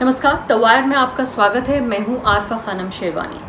नमस्कार, the wire में आपका स्वागत है। मैं हूं आरफा खानम शेरवानी।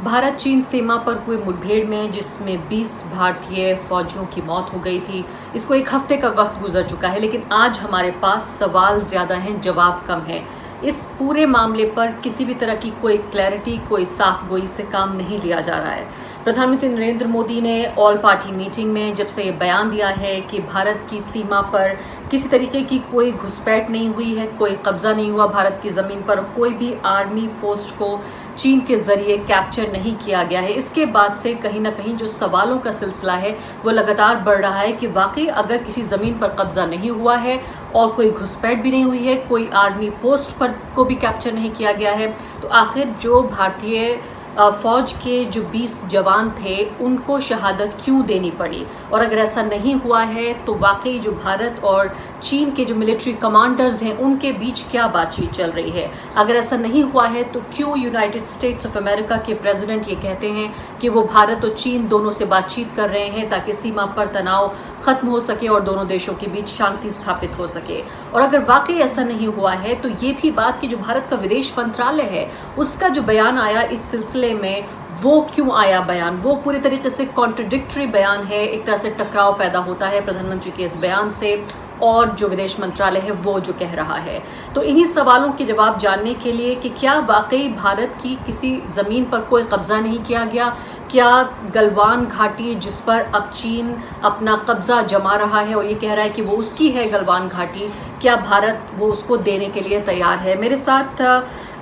भारत चीन सीमा पर हुए मुठभेड़ में जिसमें 20 भारतीय फौजियों की मौत हो गई थी, इसको एक हफ्ते का वक्त गुजर चुका है, लेकिन आज हमारे पास सवाल ज़्यादा हैं, जवाब कम है। इस पूरे मामले पर किसी भी तरह की कोई क्लैरिटी, कोई साफ गोई से काम नहीं लिया जा रहा है। प्रधानमंत्री नरेंद्र मोदी ने ऑल पार्टी मीटिंग में जब से ये बयान दिया है कि भारत की सीमा पर किसी तरीके की कोई घुसपैठ नहीं हुई है, कोई कब्जा नहीं हुआ भारत की ज़मीन पर, कोई भी आर्मी पोस्ट को चीन के ज़रिए कैप्चर नहीं किया गया है, इसके बाद से कहीं ना कहीं जो सवालों का सिलसिला है वो लगातार बढ़ रहा है कि वाकई अगर किसी ज़मीन पर कब्जा नहीं हुआ है और कोई घुसपैठ भी नहीं हुई है, कोई आर्मी पोस्ट पर को भी कैप्चर नहीं किया गया है, तो आखिर जो भारतीय फौज के जो 20 जवान थे उनको शहादत क्यों देनी पड़ी। और अगर ऐसा नहीं हुआ है तो वाकई जो भारत और चीन के जो मिलिट्री कमांडर्स हैं उनके बीच क्या बातचीत चल रही है। अगर ऐसा नहीं हुआ है तो क्यों यूनाइटेड स्टेट्स ऑफ अमेरिका के प्रेसिडेंट ये कहते हैं कि वो भारत और चीन दोनों से बातचीत कर रहे हैं ताकि सीमा पर तनाव खत्म हो सके और दोनों देशों के बीच शांति स्थापित हो सके। और अगर वाकई ऐसा नहीं हुआ है तो ये भी बात कि जो भारत का विदेश मंत्रालय है उसका जो बयान आया इस सिलसिले में, वो क्यों आया बयान, वो पूरी तरीके से कॉन्ट्रडिक्टरी बयान है। एक तरह से टकराव पैदा होता है प्रधानमंत्री के इस बयान से और जो विदेश मंत्रालय है वो जो कह रहा है। तो इन्हीं सवालों के जवाब जानने के लिए कि क्या वाकई भारत की किसी ज़मीन पर कोई कब्जा नहीं किया गया, क्या गलवान घाटी जिस पर अब चीन अपना कब्जा जमा रहा है और ये कह रहा है कि वो उसकी है गलवान घाटी, क्या भारत वो उसको देने के लिए तैयार है। मेरे साथ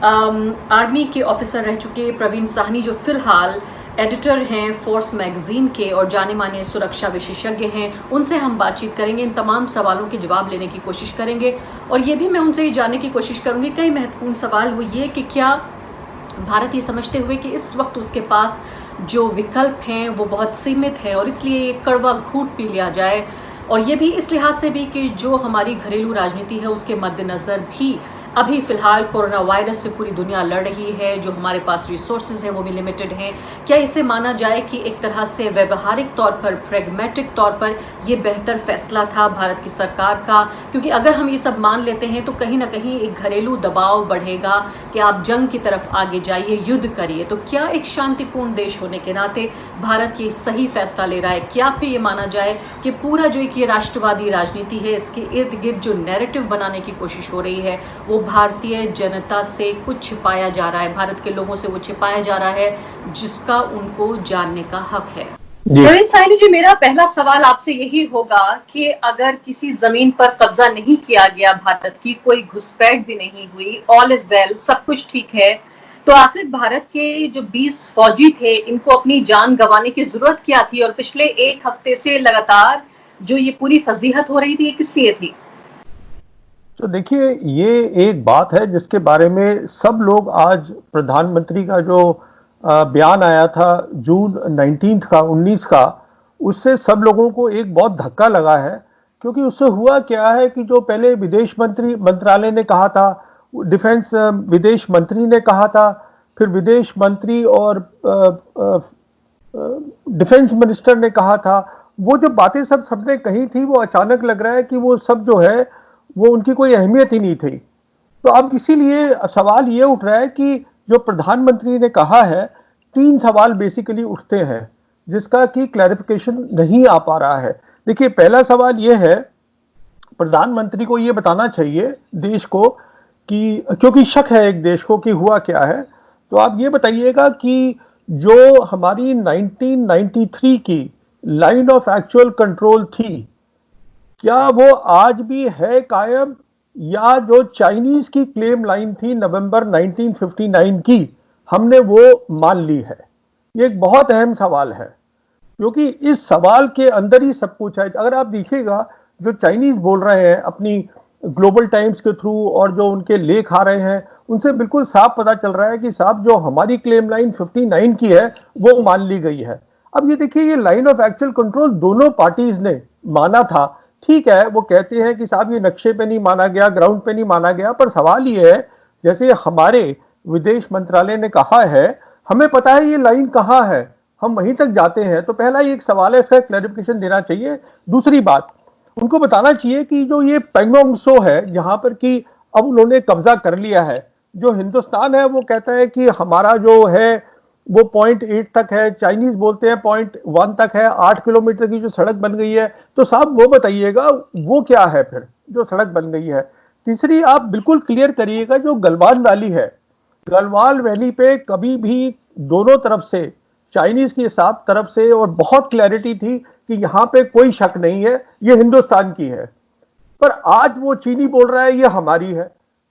आर्मी के ऑफिसर रह चुके प्रवीण साहनी जो फिलहाल एडिटर हैं फोर्स मैगजीन के और जाने माने सुरक्षा विशेषज्ञ हैं, उनसे हम बातचीत करेंगे, इन तमाम सवालों के जवाब लेने की कोशिश करेंगे। और ये भी मैं उनसे ये जानने की कोशिश करूंगी, कई महत्वपूर्ण सवाल वो ये कि क्या भारत ये समझते हुए कि इस वक्त उसके पास जो विकल्प हैं वो बहुत सीमित हैं और इसलिए ये कड़वा घूंट पी लिया जाए। और ये भी इस लिहाज से भी कि जो हमारी घरेलू राजनीति है उसके मद्देनज़र भी अभी फ़िलहाल कोरोना वायरस से पूरी दुनिया लड़ रही है, जो हमारे पास रिसोर्सेज हैं वो भी लिमिटेड हैं। क्या इसे माना जाए कि एक तरह से व्यवहारिक तौर पर, प्रैग्मेटिक तौर पर ये बेहतर फैसला था भारत की सरकार का? क्योंकि अगर हम ये सब मान लेते हैं तो कहीं ना कहीं एक घरेलू दबाव बढ़ेगा कि आप जंग की तरफ आगे जाइए, युद्ध करिए। तो क्या एक शांतिपूर्ण देश होने के नाते भारत ये सही फैसला ले रहा है? क्या फिर ये माना जाए कि पूरा जो एक ये राष्ट्रवादी राजनीति है इसके इर्द गिर्द जो नैरेटिव बनाने की कोशिश हो रही है वो भारतीय जनता से कुछ छिपाया जा रहा है, भारत के लोगों से वो छिपाया जा रहा है जिसका उनको जानने का हक है। प्रवीण साहनी जी, मेरा पहला सवाल आपसे यही होगा कि अगर किसी जमीन पर कब्जा नहीं किया गया भारत की, कोई घुसपैठ भी नहीं हुई, ऑल इज वेल, सब कुछ ठीक है, तो आखिर भारत के जो 20 फौजी थे इनको अपनी जान गंवाने की जरूरत क्या थी? और पिछले एक हफ्ते से लगातार जो ये पूरी फजीहत हो रही थी, ये किस लिए थी? तो देखिए, ये एक बात है जिसके बारे में सब लोग आज प्रधानमंत्री का जो बयान आया था जून 19 का 19 का, उससे सब लोगों को एक बहुत धक्का लगा है। क्योंकि उससे हुआ क्या है कि जो पहले विदेश मंत्रालय ने कहा था, डिफेंस विदेश मंत्री ने कहा था, फिर विदेश मंत्री और डिफेंस मिनिस्टर ने कहा था, वो जो बातें सबने कही थी वो अचानक लग रहा है कि वो सब जो है वो उनकी कोई अहमियत ही नहीं थी। तो अब इसीलिए सवाल ये उठ रहा है कि जो प्रधानमंत्री ने कहा है, 3 सवाल बेसिकली उठते हैं जिसका कि क्लैरिफिकेशन नहीं आ पा रहा है। देखिए, पहला सवाल ये है, प्रधानमंत्री को ये बताना चाहिए देश को कि, क्योंकि शक है एक देश को कि हुआ क्या है, तो आप ये बताइएगा कि जो हमारी 1993 की लाइन ऑफ एक्चुअल कंट्रोल थी, क्या वो आज भी है कायम, या जो चाइनीज की क्लेम लाइन थी नवंबर 1959 की, हमने वो मान ली है? ये एक बहुत अहम सवाल है, क्योंकि इस सवाल के अंदर ही सब कुछ है। अगर आप देखिएगा, जो चाइनीज बोल रहे हैं अपनी ग्लोबल टाइम्स के थ्रू और जो उनके लेख आ रहे हैं, उनसे बिल्कुल साफ पता चल रहा है कि साहब जो हमारी क्लेम लाइन 59 की है वो मान ली गई है। अब ये देखिए, ये लाइन ऑफ एक्चुअल कंट्रोल दोनों पार्टीज ने माना था, ठीक है। वो कहते हैं कि साहब ये नक्शे पे नहीं माना गया, ग्राउंड पे नहीं माना गया, पर सवाल ये है, जैसे हमारे विदेश मंत्रालय ने कहा है, हमें पता है ये लाइन कहाँ है, हम वहीं तक जाते हैं। तो पहला ये एक सवाल है, इसका क्लैरिफिकेशन देना चाहिए। दूसरी बात, उनको बताना चाहिए कि जो ये पैंगोंग त्सो है, जहां पर कि अब उन्होंने कब्जा कर लिया है, जो हिंदुस्तान है वो कहता है कि हमारा जो है वो 0.8 तक है, चाइनीज बोलते हैं 0.1 तक है, 8 किलोमीटर की जो सड़क बन गई है। तो साहब वो बताइएगा वो क्या है फिर जो सड़क बन गई है। तीसरी, आप बिल्कुल क्लियर करिएगा जो गलवान वैली है, गलवान वैली पे कभी भी दोनों तरफ से, चाइनीज की साफ तरफ से, और बहुत क्लैरिटी थी कि यहाँ पे कोई शक नहीं है, ये हिंदुस्तान की है। पर आज वो चीनी बोल रहा है ये हमारी है।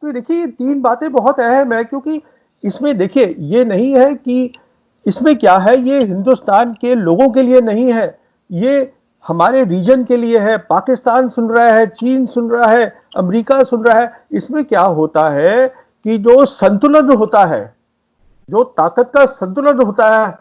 तो देखिए ये तीन बातें बहुत अहम है, क्योंकि इसमें देखिए ये नहीं है कि इसमें क्या है, ये हिंदुस्तान के लोगों के लिए नहीं है, ये हमारे रीजन के लिए है। पाकिस्तान सुन रहा है, चीन सुन रहा है, अमेरिका सुन रहा है। इसमें क्या होता है कि जो संतुलन होता है, जो ताकत का संतुलन होता है,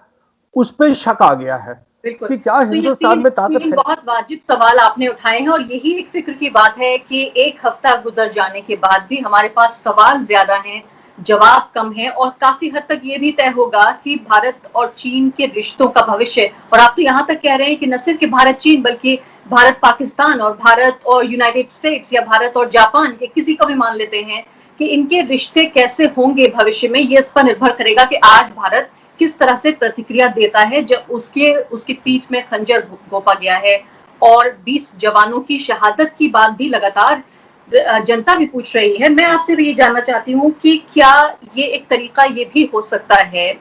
उस पर शक आ गया है बिल्कुल। कि क्या तो ये हिंदुस्तान में ताकत तीन है। बहुत वाजिब सवाल आपने उठाए हैं, और यही एक फिक्र की बात है कि एक हफ्ता गुजर जाने के बाद भी हमारे पास सवाल ज्यादा हैं, जवाब कम है, और काफी हद तक ये भी तय होगा कि भारत और चीन के रिश्तों का भविष्य। और आप तो यहाँ तक कह रहे हैं कि न सिर्फ कि भारत चीन, बल्कि भारत पाकिस्तान और भारत और यूनाइटेड स्टेट्स, या भारत और जापान के किसी को भी मान लेते हैं, कि इनके रिश्ते कैसे होंगे भविष्य में, ये इस पर निर्भर करेगा कि आज भारत किस तरह से प्रतिक्रिया देता है जब उसके पीठ में खंजर घोंपा गया है। और 20 जवानों की शहादत की बात भी लगातार जनता भी पूछ रही है। मैं आपसे भी ये जानना चाहती हूँ कि क्या ये एक तरीका ये भी हो सकता है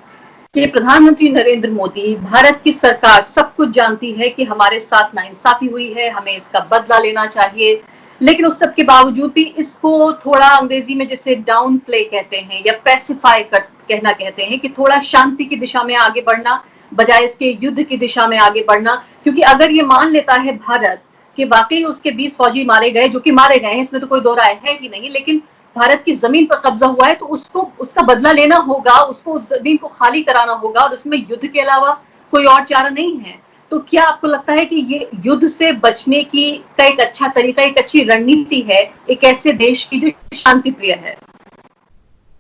कि प्रधानमंत्री नरेंद्र मोदी, भारत की सरकार सब कुछ जानती है कि हमारे साथ नाइंसाफी हुई है, हमें इसका बदला लेना चाहिए, लेकिन उस सब के बावजूद भी इसको थोड़ा अंग्रेजी में जैसे डाउन प्ले कहते हैं या पैसिफाई कर कहना कहते हैं, कि थोड़ा शांति की दिशा में आगे बढ़ना बजाय इसके युद्ध की दिशा में आगे बढ़ना। क्योंकि अगर ये मान लेता है भारत कि वाकई उसके 20 फौजी मारे गए, जो कि मारे गए हैं, इसमें तो कोई दो राय है ही नहीं, लेकिन भारत की जमीन पर कब्जा हुआ है, तो उसको उसका बदला लेना होगा, उसको उस जमीन को खाली कराना होगा, और उसमें युद्ध के अलावा कोई और चारा नहीं है। तो क्या आपको लगता है कि ये युद्ध से बचने की का एक अच्छा तरीका, एक अच्छी रणनीति है एक ऐसे देश की जो शांति प्रिय है?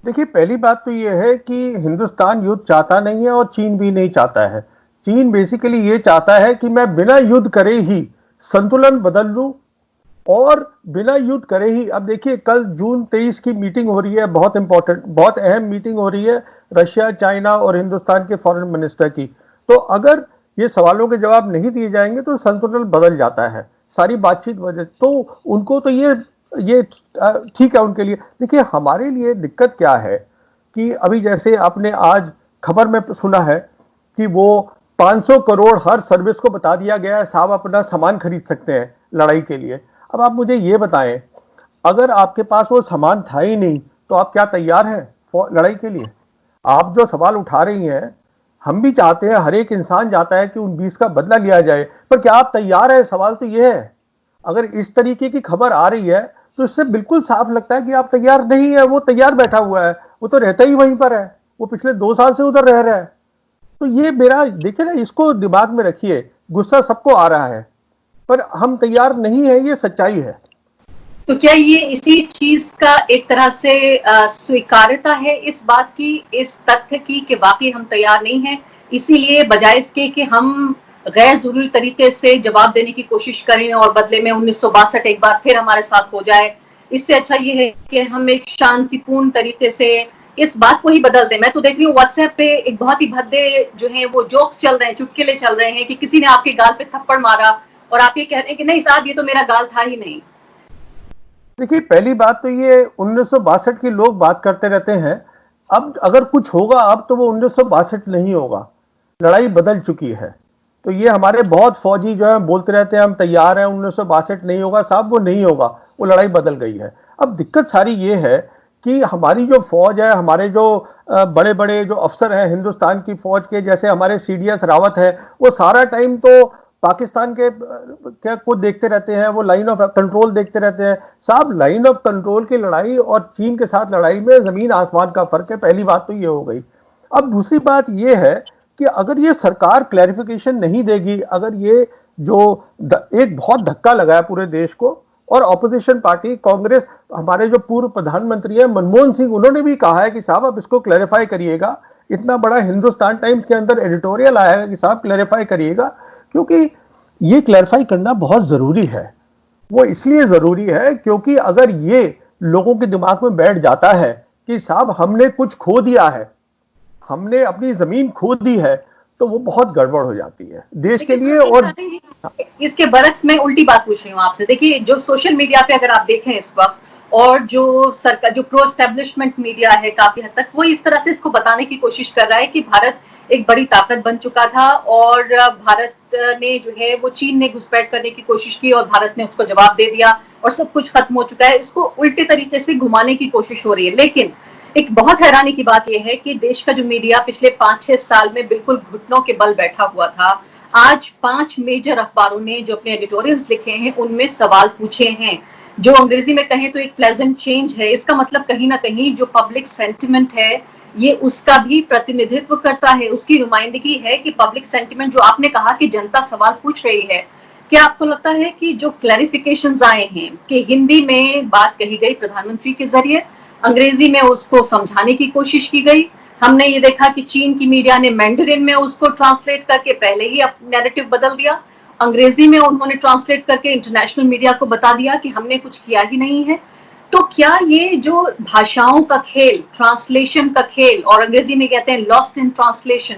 देखिए पहली बात तो ये है कि हिंदुस्तान युद्ध चाहता नहीं है और चीन भी नहीं चाहता है। चीन बेसिकली ये चाहता है कि मैं बिना युद्ध करे ही संतुलन बदल लूं, और बिना युद्ध करे ही। अब देखिए कल जून 23 की मीटिंग हो रही है, बहुत इंपॉर्टेंट, बहुत अहम मीटिंग हो रही है रशिया, चाइना और हिंदुस्तान के फॉरेन मिनिस्टर की। तो अगर ये सवालों के जवाब नहीं दिए जाएंगे तो संतुलन बदल जाता है, सारी बातचीत वजह। तो उनको तो ये ठीक है उनके लिए। देखिए हमारे लिए दिक्कत क्या है कि अभी जैसे आपने आज खबर में सुना है कि वो 500 करोड़ हर सर्विस को बता दिया गया है, साहब अपना सामान खरीद सकते हैं लड़ाई के लिए। अब आप मुझे ये बताएं, अगर आपके पास वो सामान था ही नहीं तो आप क्या तैयार हैं लड़ाई के लिए? आप जो सवाल उठा रही हैं, हम भी चाहते हैं, हर एक इंसान चाहता है कि उन 20 का बदला लिया जाए, पर क्या आप तैयार हैं? सवाल तो ये है। अगर इस तरीके की खबर आ रही है तो इससे बिल्कुल साफ लगता है कि आप तैयार नहीं है। वो तैयार बैठा हुआ है, वो तो रहता ही वहीं पर है, वो पिछले 2 साल से उधर रह रहा है। तो ये मेरा देखिए ना, इसको दिमाग में रखिए। गुस्सा सबको आ रहा है, पर हम तैयार नहीं है, ये सच्चाई है। तो क्या ये इसी चीज का एक तरह से स्वीकार्यता है इस बात की, इस तथ्य की कि वाकई हम तैयार नहीं हैं, इसीलिए बजाय इसके कि हम गैर जरूरी तरीके से जवाब देने की कोशिश करें और बदले में 1962 एक बार फिर हमारे साथ हो जाए, इससे अच्छा ये है कि हम एक शांतिपूर्ण तरीके से इस बात को ही बदल दें। मैं तो देख रही हूँ व्हाट्सएप पे एक बहुत ही भद्दे जो है वो जोक्स चल रहे हैं, चुटकुले चल रहे हैं, कि किसी ने आपके गाल पे थप्पड़ मारा और आप ये कह रहे हैं कि नहीं साहब ये तो मेरा गाल था ही नहीं। देखिए पहली बात तो ये 1962 की लोग बात करते रहते हैं। अब अगर कुछ होगा अब तो वो 1962 नहीं होगा, लड़ाई बदल चुकी है। तो ये हमारे बहुत फौजी जो है बोलते रहते हैं हम तैयार हैं, 1962 नहीं होगा। साहब वो नहीं होगा, वो लड़ाई बदल गई है। अब दिक्कत सारी ये है कि हमारी जो फौज है, हमारे जो बड़े बड़े जो अफसर हैं हिंदुस्तान की फौज के, जैसे हमारे CDS रावत है, वो सारा टाइम तो पाकिस्तान के क्या को देखते रहते हैं, वो लाइन ऑफ कंट्रोल देखते रहते हैं। साहब लाइन ऑफ कंट्रोल की लड़ाई और चीन के साथ लड़ाई में जमीन आसमान का फर्क है। पहली बात तो ये हो गई। अब दूसरी बात ये है कि अगर ये सरकार क्लैरिफिकेशन नहीं देगी, अगर ये जो एक बहुत धक्का लगा है पूरे देश को, और ऑपोजिशन पार्टी कांग्रेस, हमारे जो पूर्व प्रधानमंत्री है मनमोहन सिंह, उन्होंने भी कहा है कि साहब आप इसको क्लैरिफाई करिएगा। इतना बड़ा हिंदुस्तान टाइम्स के अंदर एडिटोरियल आया है कि साहब क्लैरिफाई करिएगा, क्योंकि ये क्लैरिफाई करना बहुत जरूरी है। वो इसलिए जरूरी है क्योंकि अगर ये लोगों के दिमाग में बैठ जाता है कि साहब हमने कुछ खो दिया है, हमने अपनी जमीन खो दी है, तो वो बहुत गड़बड़ हो जाती है देश के लिए। और इसके बरक्स में उल्टी बात पूछ रही हूँ आपसे। देखिए, जो सोशल मीडिया पे अगर आप देखें इस वक्त, और जो सरकार, जो प्रो एस्टेब्लिशमेंट मीडिया है, काफी हद तक वो इस तरह से इसको बताने की कोशिश कर रहा है कि भारत एक बड़ी ताकत बन चुका था और भारत ने जो है वो चीन ने घुसपैठ करने की कोशिश की और भारत ने उसको जवाब दे दिया और सब कुछ खत्म हो चुका है। इसको उल्टे तरीके से घुमाने की कोशिश हो रही है। लेकिन एक बहुत हैरानी की बात यह है कि देश का जो मीडिया पिछले 5-6 साल में बिल्कुल घुटनों के बल बैठा हुआ था, आज 5 मेजर अखबारों ने जो अपने एडिटोरियल्स लिखे हैं उनमें सवाल पूछे हैं, जो अंग्रेजी में कहें तो एक प्लेजेंट चेंज है। इसका मतलब कहीं ना कहीं जो पब्लिक सेंटिमेंट है ये उसका भी प्रतिनिधित्व करता है, उसकी नुमाइंदगी है कि पब्लिक सेंटिमेंट, जो आपने कहा कि जनता सवाल पूछ रही है, क्या आपको लगता है कि जो क्लैरिफिकेशंस आए हैं कि हिंदी में बात कही गई प्रधानमंत्री के जरिए, अंग्रेजी में उसको समझाने की कोशिश की गई, हमने ये देखा कि चीन की मीडिया ने मैंडरिन में उसको ट्रांसलेट करके पहले ही नैरेटिव बदल दिया, अंग्रेजी में उन्होंने ट्रांसलेट करके इंटरनेशनल मीडिया को बता दिया कि हमने कुछ किया ही नहीं है। तो क्या ये जो भाषाओं का खेल, ट्रांसलेशन का खेल, और अंग्रेजी में कहते हैं लॉस्ट इन ट्रांसलेशन,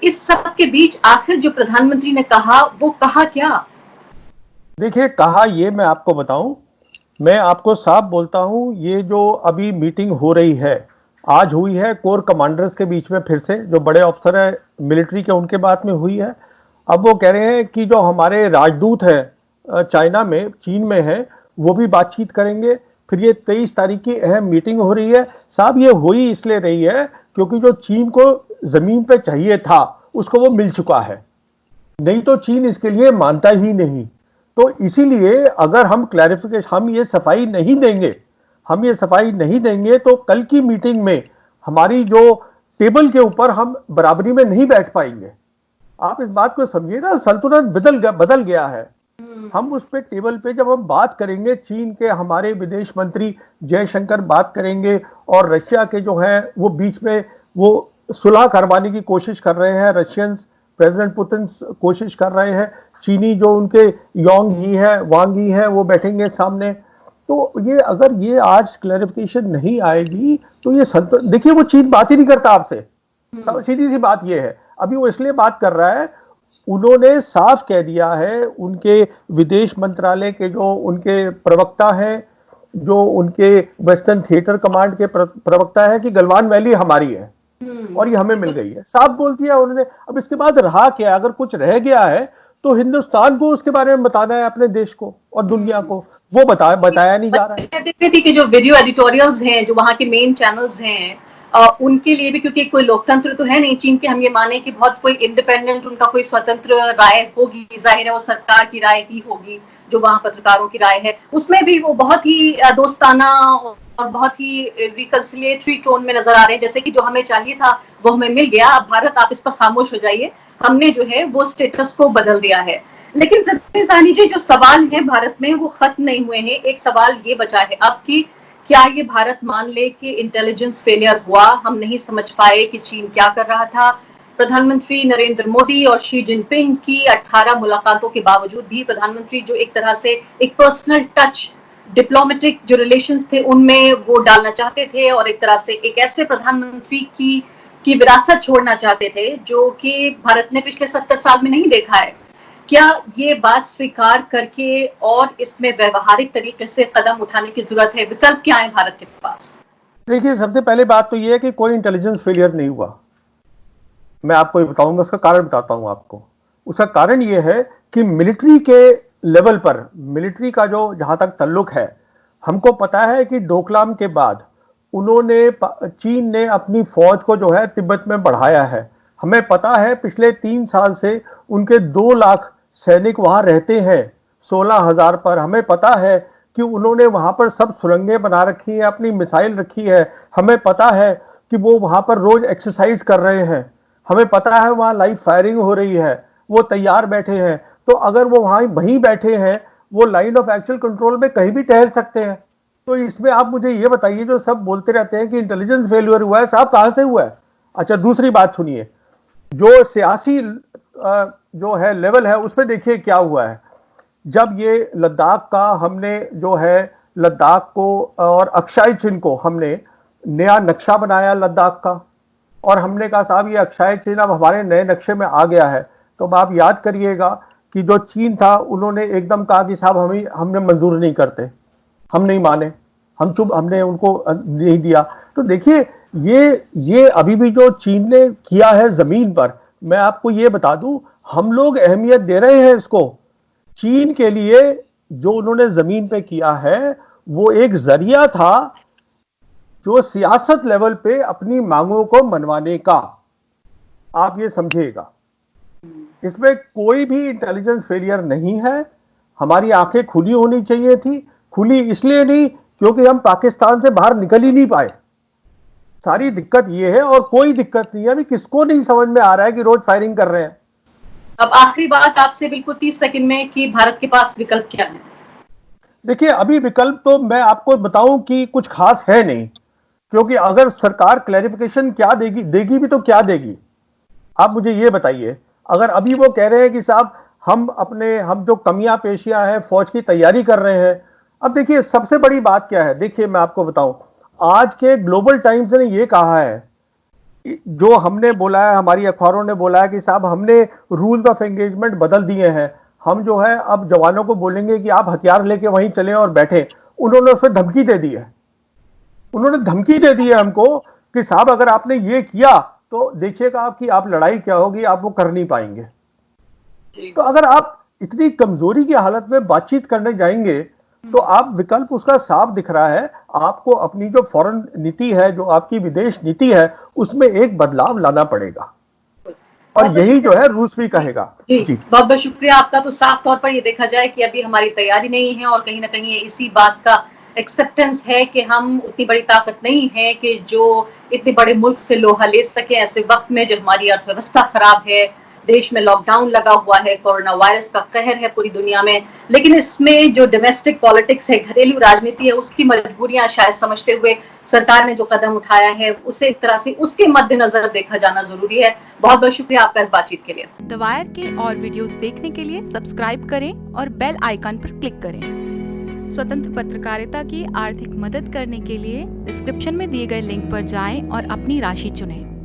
इस सब के बीच आखिर जो प्रधानमंत्री ने कहा वो कहा क्या? देखिए, कहा ये मैं आपको बताऊं, मैं आपको साफ बोलता हूं, ये जो अभी मीटिंग हो रही है, आज हुई है कोर कमांडर्स के बीच में, फिर से जो बड़े अफसर है मिलिट्री के उनके बात में हुई है। अब वो कह रहे हैं कि जो हमारे राजदूत है चाइना में, चीन में है, वो भी बातचीत करेंगे। फिर ये 23 तारीख की अहम मीटिंग हो रही है। साहब ये हुई इसलिए रही है क्योंकि जो चीन को जमीन पे चाहिए था उसको वो मिल चुका है, नहीं तो चीन इसके लिए मानता ही नहीं। तो इसीलिए अगर हम क्लैरिफिकेशन, हम ये सफाई नहीं देंगे, हम ये सफाई नहीं देंगे तो कल की मीटिंग में हमारी जो टेबल के ऊपर हम बराबरी में नहीं बैठ पाएंगे। आप इस बात को समझिए ना, संतुलन बदल गया है। हम उस पे टेबल पे जब हम बात करेंगे, चीन के हमारे विदेश मंत्री जयशंकर बात करेंगे और रशिया के जो है वो बीच में वो सुलह करवाने की कोशिश कर रहे हैं, रशियंस, प्रेसिडेंट पुतिन कोशिश कर रहे हैं, चीनी जो उनके योंग ही है, वांग ही है, वो बैठेंगे सामने। तो ये अगर ये आज क्लैरिफिकेशन नहीं आएगी तो ये देखिए वो चीन बात ही नहीं करता आपसे, सीधी सी बात ये है। अभी वो इसलिए बात कर रहा है, उन्होंने साफ कह दिया है, उनके विदेश मंत्रालय के जो उनके प्रवक्ता हैं, जो उनके वेस्टर्न थिएटर कमांड के प्रवक्ता है, कि गलवान वैली हमारी है और ये हमें मिल गई है, साफ बोल दिया उन्होंने। अब इसके बाद रहा क्या? अगर कुछ रह गया है तो हिंदुस्तान को उसके बारे में बताना है, अपने देश को और दुनिया को, वो बताया नहीं जा रहा है। मैं देख रही थी कि जो वीडियो एडिटोरियल्स हैं, जो वहाँ के मेन चैनल्स हैं, उनके लिए भी, क्योंकि कोई लोकतंत्र तो है नहीं चीन के, हम ये माने कि बहुत कोई इंडिपेंडेंट, उनका कोई स्वतंत्र राय होगी, जाहिर है वो सरकार की राय ही होगी, जो वहाँ पत्रकारों की राय है, उसमें भी वो बहुत ही दोस्ताना और बहुत ही रिकंसिलिएटरी टोन में नजर आ रहे हैं, जैसे कि जो हमें चाहिए था वो हमें मिल गया, अब भारत आप इस पर खामोश हो जाइए, हमने जो है वो स्टेटस को बदल दिया है। लेकिन प्रतिनिधि साहनी जी, जो सवाल है भारत में वो खत्म नहीं हुए हैं। एक सवाल ये बचा है अब कि क्या ये भारत मान ले कि इंटेलिजेंस फेलियर हुआ, हम नहीं समझ पाए कि चीन क्या कर रहा था। प्रधानमंत्री नरेंद्र मोदी और शी जिनपिंग की 18 मुलाकातों के बावजूद भी प्रधानमंत्री जो एक तरह से एक पर्सनल टच, डिप्लोमेटिक जो रिलेशंस थे उनमें वो डालना चाहते थे, और एक तरह से एक ऐसे प्रधानमंत्री की विरासत छोड़ना चाहते थे जो कि भारत ने पिछले 70 साल में नहीं देखा है। क्या ये बात स्वीकार करके और इसमें व्यवहारिक तरीके से कदम उठाने की जरूरत है? विकल्प क्या है भारत के पास? देखिए, सबसे पहले बात तो ये है कि कोई इंटेलिजेंस फेलियर नहीं हुआ। मैं आपको ये बताऊंगा, उसका कारण बताता हूं आपको। उसका कारण ये है कि मिलिट्री के लेवल पर, मिलिट्री का जो जहां तक ताल्लुक है, हमको पता है कि डोकलाम के बाद उन्होंने, चीन ने अपनी फौज को जो है तिब्बत में बढ़ाया है। हमें पता है पिछले 3 साल से उनके 2 लाख सैनिक वहां रहते हैं 16,000 पर। हमें पता है कि उन्होंने वहां पर सब सुरंगें बना रखी है, अपनी मिसाइल रखी है। हमें पता है कि वो वहां पर रोज एक्सरसाइज कर रहे हैं। हमें पता है वहां लाइव फायरिंग हो रही है, वो तैयार बैठे हैं। तो अगर वो वहीं बैठे हैं, वो लाइन ऑफ एक्चुअल कंट्रोल में कहीं भी टहल सकते हैं। तो इसमें आप मुझे ये बताइए, जो सब बोलते रहते हैं कि इंटेलिजेंस फेलियर हुआ है, साहब कहां से हुआ है? अच्छा, दूसरी बात सुनिए, जो सियासी जो है लेवल है उसमें देखिए क्या हुआ है। जब ये लद्दाख का हमने जो है, लद्दाख को और अक्षय चिन को हमने नया नक्शा बनाया लद्दाख का, और हमने कहा साहब ये अक्षय चीन अब हमारे नए नक्शे में आ गया है। तो आप याद करिएगा कि जो चीन था उन्होंने एकदम कहा कि साहब हमने मंजूर नहीं करते, हम नहीं माने, हमने उनको नहीं दिया। तो देखिए ये अभी भी जो चीन ने किया है जमीन पर, मैं आपको ये बता दूं, हम लोग अहमियत दे रहे हैं इसको। चीन के लिए जो उन्होंने जमीन पे किया है वो एक जरिया था जो सियासत लेवल पे अपनी मांगों को मनवाने का, आप ये समझिएगा। इसमें कोई भी इंटेलिजेंस फेलियर नहीं है। हमारी आंखें खुली होनी चाहिए थी, खुली इसलिए नहीं क्योंकि हम पाकिस्तान से बाहर निकल ही नहीं पाए। सारी दिक्कत ये है, और कोई दिक्कत नहीं है। अभी किसको नहीं समझ में आ रहा है कि रोज फायरिंग कर रहे हैं। अब आखिरी बात आपसे बिल्कुल 30 सेकंड में कि भारत के पास विकल्प क्या है? देखिए अभी विकल्प तो मैं आपको बताऊं कि कुछ खास है नहीं, क्योंकि अगर सरकार क्लैरिफिकेशन क्या देगी भी तो क्या देगी, आप मुझे ये बताइए। अगर अभी वो कह रहे हैं कि साहब हम जो कमियां पेशियां हैं फौज की तैयारी कर रहे हैं। अब देखिए सबसे बड़ी बात क्या है, देखिए मैं आपको बताऊं, आज के ग्लोबल टाइम्स ने ये कहा है, जो हमने बोला है, हमारी अखबारों ने बोला है कि साहब हमने रूल्स ऑफ एंगेजमेंट बदल दिए हैं, हम जो है अब जवानों को बोलेंगे कि आप हथियार लेके वहीं चले और बैठे। उन्होंने उसमें धमकी दे दी है, उन्होंने धमकी दे दी है हमको कि साहब अगर आपने ये किया तो देखिएगा आपकी लड़ाई क्या होगी, आप वो कर नहीं पाएंगे। तो अगर आप इतनी कमजोरी की हालत में बातचीत करने जाएंगे तो आप विकल्प उसका साफ दिख रहा है। आपको अपनी जो फॉरेन नीति है, जो आपकी विदेश नीति है, उसमें एक बदलाव लाना पड़ेगा, और यही जो है रूस भी कहेगा। जी बहुत बहुत शुक्रिया आपका। तो साफ तौर पर ये देखा जाए कि अभी हमारी तैयारी नहीं है, और कहीं ना कहीं इसी बात का एक्सेप्टेंस है कि हम उतनी बड़ी ताकत नहीं है कि जो इतने बड़े मुल्क से लोहा ले सके ऐसे वक्त में जब हमारी अर्थव्यवस्था खराब है, देश में लॉकडाउन लगा हुआ है, कोरोना वायरस का कहर है पूरी दुनिया में। लेकिन इसमें जो डोमेस्टिक पॉलिटिक्स है, घरेलू राजनीति है, उसकी मजबूरियां शायद समझते हुए सरकार ने जो कदम उठाया है उसे एक तरह से उसके मद्देनजर देखा जाना जरूरी है। बहुत बहुत शुक्रिया आपका इस बातचीत के लिए। द वायर के और वीडियोस देखने के लिए सब्सक्राइब करें और बेल आइकन पर क्लिक करें। स्वतंत्र पत्रकारिता की आर्थिक मदद करने के लिए डिस्क्रिप्शन में दिए गए लिंक पर जाएं और अपनी राशि चुनें।